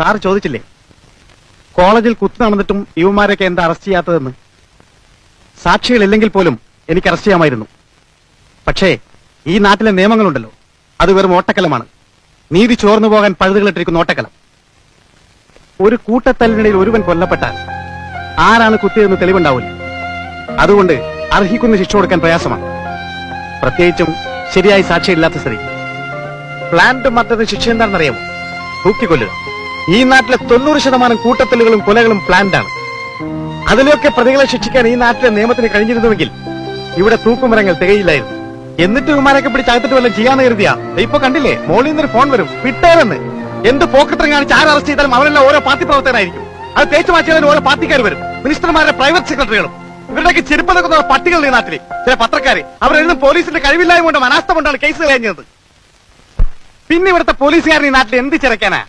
Sir ചോദിച്ചില്ലേ കോളേജിൽ കുത്തു നടന്നിട്ടും യുവമാരൊക്കെ എന്താ അറസ്റ്റ് ചെയ്യാത്തതെന്ന്? സാക്ഷികളില്ലെങ്കിൽ പോലും എനിക്ക് അറസ്റ്റ് ചെയ്യാമായിരുന്നു. പക്ഷേ ഈ നാട്ടിലെ നിയമങ്ങളുണ്ടല്ലോ, അത് വെറും ഓട്ടക്കലമാണ്. നീതി ചോർന്നു പോകാൻ പഴുതുകളിട്ടിരിക്കുന്ന ഓട്ടക്കലം. ഒരു കൂട്ടത്തല്ലിനിടയിൽ ഒരുവൻ കൊല്ലപ്പെട്ടാൽ ആരാണ് കുത്തിയതെന്ന് തെളിവുണ്ടാവില്ല. അതുകൊണ്ട് അർഹിക്കുന്ന ശിക്ഷ കൊടുക്കാൻ പ്രയാസമാണ്, പ്രത്യേകിച്ചും ശരിയായി സാക്ഷിയില്ലാത്ത സ്ഥിതി. പ്ലാന്റ് മറ്റൊരു ശിക്ഷ എന്താണെന്നറിയാമോ? തൂക്കിക്കൊല്ലുക. ഈ നാട്ടിലെ 90% കൂട്ടത്തല്ലുകളും കൊലകളും പ്ലാന്റ് ആണ്. അതിലൊക്കെ പ്രതികളെ ശിക്ഷിക്കാൻ ഈ നാട്ടിലെ നിയമത്തിന് കഴിഞ്ഞിരുന്നുവെങ്കിൽ ഇവിടെ തൂക്കുമരങ്ങൾ തികയില്ലായിരുന്നു. എന്നിട്ട് ഇവന്മാരൊക്കെ പിടിച്ചകത്തിട്ട് വല്ലതും ചെയ്യാന്ന് കരുതിയാ ഇപ്പൊ കണ്ടില്ലേ, മോളിൽ നിന്നൊരു ഫോൺ വരും, വിട്ടേരെന്ന്. എന്ത് പോക്കറ്റം കാണിച്ച് ആര് അറസ്റ്റ് ചെയ്താലും അവരെല്ലാം ഓരോ പാർട്ടി പ്രവർത്തകരായിരിക്കും. അത് തേച്ചു മാറ്റിയാലും ഓരോ പാർട്ടിക്കാർ വരും, മിനിസ്റ്റർമാരുടെ പ്രൈവറ്റ് സെക്രട്ടറികളും. ഇവരുടെയൊക്കെ ചെരുപ്പ് നിൽക്കുന്ന പട്ടികൾ ഈ നാട്ടിലെ ചില പത്രക്കാര് അവരെഴുതും പോലീസിന്റെ കഴിവില്ലായ്മ കൊണ്ടും അനാസ്ഥ കൊണ്ടാണ് കേസ് കഴിഞ്ഞത്. പിന്നെ ഇവിടുത്തെ പോലീസുകാരൻ ഈ നാട്ടിൽ എന്ത് ചിരക്കാനാ?